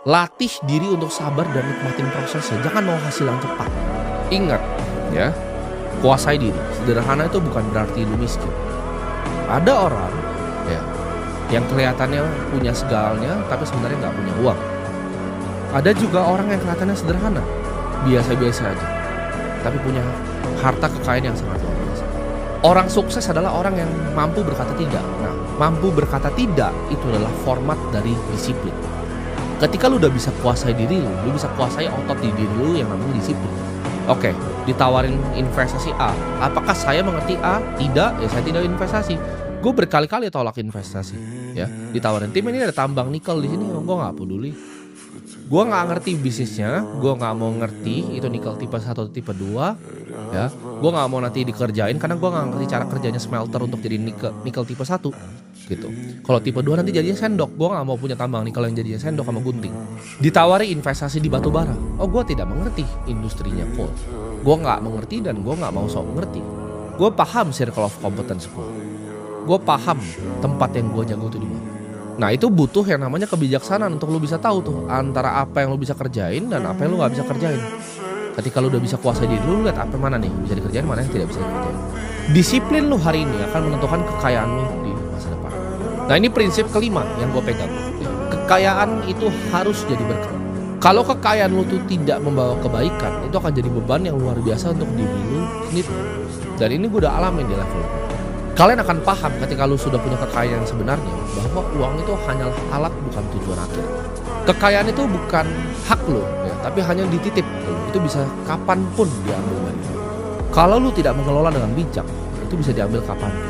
Latih diri untuk sabar dan nikmatin prosesnya, jangan mau hasil yang cepat. Ingat ya, kuasai diri. Sederhana itu bukan berarti lu miskin. Ada orang ya yang kelihatannya punya segalanya tapi sebenarnya nggak punya uang. Ada juga orang yang kelihatannya sederhana, biasa-biasa aja, tapi punya harta kekayaan yang sangat luar biasa. Orang sukses adalah orang yang mampu berkata tidak. Nah, mampu berkata tidak itu adalah format dari disiplin. Ketika lu udah bisa kuasai diri lu bisa kuasai otot di diri lu yang namanya disiplin. Oke, ditawarin investasi A. Apakah saya mengerti A? Tidak, ya saya tidak investasi. Gue berkali-kali tolak investasi. Ya, ditawarin tim ini ada tambang nikel di sini, gue nggak peduli. Gue nggak ngerti bisnisnya, gue nggak mau ngerti itu nikel tipe 1 atau tipe 2. Ya, gue nggak mau nanti dikerjain karena gue nggak ngerti cara kerjanya smelter untuk jadi nikel tipe 1 gitu. Kalau tipe 2 nanti jadinya sendok, gue nggak mau punya tambang nikel yang jadinya sendok sama gunting. Ditawari investasi di batu bara, oh gue tidak mengerti industrinya coal. Gue nggak mengerti dan gue nggak mau sok mengerti. Gue paham circle of competence gue paham tempat yang gue jago itu di mana. Nah itu butuh yang namanya kebijaksanaan untuk lu bisa tahu tuh antara apa yang lu bisa kerjain dan apa yang lu nggak bisa kerjain. Ketika lu udah bisa kuasai diri lu lihat apa mana nih bisa dikerjain, mana yang tidak bisa dikerjain. Disiplin lu hari ini akan menentukan kekayaan lu di masa depan. Nah ini prinsip kelima yang gue pegang. Kekayaan itu harus jadi berkah. Kalau kekayaan lu tuh tidak membawa kebaikan, itu akan jadi beban yang luar biasa untuk diri lu sendiri. Dan ini gue udah alamin di level. Kalian akan paham ketika lu sudah punya kekayaan yang sebenarnya bahwa uang itu hanyalah alat bukan tujuan akhir. Kekayaan itu bukan hak lu ya, tapi hanya dititip. Itu bisa kapanpun diambil dari lu. Kalau lu tidak mengelola dengan bijak, itu bisa diambil kapanpun.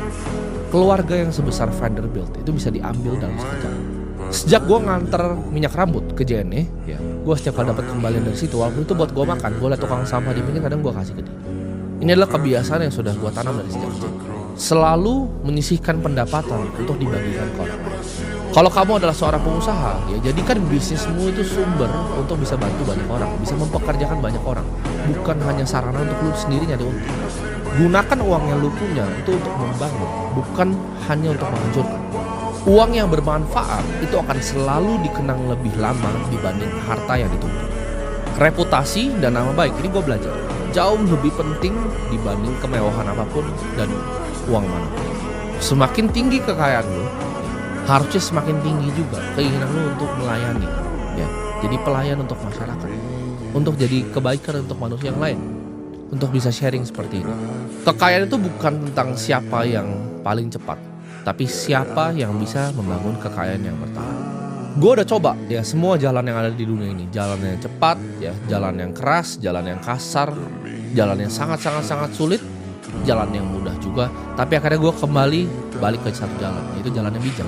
Keluarga yang sebesar Vanderbilt itu bisa diambil dalam sekejap. Sejak gue nganter minyak rambut ke JNE, ya, gue setiap kali dapat kembalian dari situ, walaupun itu buat gue makan, gue liat tukang sampah di pinggir kadang gue kasih ke dia. Ini adalah kebiasaan yang sudah gue tanam dari sejak kecil. Selalu menyisihkan pendapatan untuk dibagikan ke orang lain. Kalau kamu adalah seorang pengusaha, ya jadikan bisnismu itu sumber untuk bisa bantu banyak orang, bisa mempekerjakan banyak orang, bukan hanya sarana untuk lu sendiri nyari untung. Gunakan uang yang lu punya itu untuk membangun, bukan hanya untuk menghancurkan. Uang yang bermanfaat itu akan selalu dikenang lebih lama dibanding harta yang ditumpuk. Reputasi dan nama baik, ini gue belajar, jauh lebih penting dibanding kemewahan apapun dan uang manapun. Semakin tinggi kekayaan lu, harusnya semakin tinggi juga keinginan lu untuk melayani, ya. Jadi pelayan untuk masyarakat, untuk jadi kebaikan untuk manusia yang lain, untuk bisa sharing seperti ini. Kekayaan itu bukan tentang siapa yang paling cepat, tapi siapa yang bisa membangun kekayaan yang bertahan. Gue udah coba ya semua jalan yang ada di dunia ini, jalan yang cepat, ya, jalan yang keras, jalan yang kasar, jalan yang sangat sulit, jalan yang mudah juga. Tapi akhirnya gue kembali balik ke satu jalan, yaitu jalan yang bijak.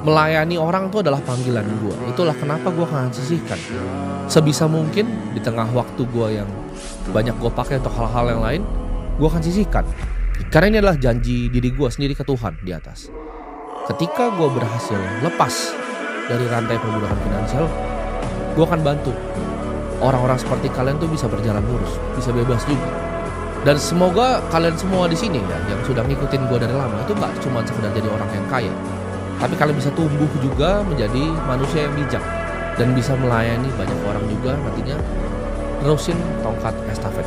Melayani orang itu adalah panggilan gue. Itulah kenapa gue akan sisihkan sebisa mungkin di tengah waktu gue yang banyak gue pakai untuk hal-hal yang lain, gue akan sisihkan. Karena ini adalah janji diri gue sendiri ke Tuhan di atas. Ketika gue berhasil lepas dari rantai perbudakan finansial, gue akan bantu orang-orang seperti kalian tuh bisa berjalan lurus, bisa bebas juga. Dan semoga kalian semua di sini ya, yang sudah ngikutin gue dari lama, itu gak cuma sekedar jadi orang yang kaya, tapi kalian bisa tumbuh juga menjadi manusia yang bijak dan bisa melayani banyak orang juga nantinya, terusin tongkat estafet.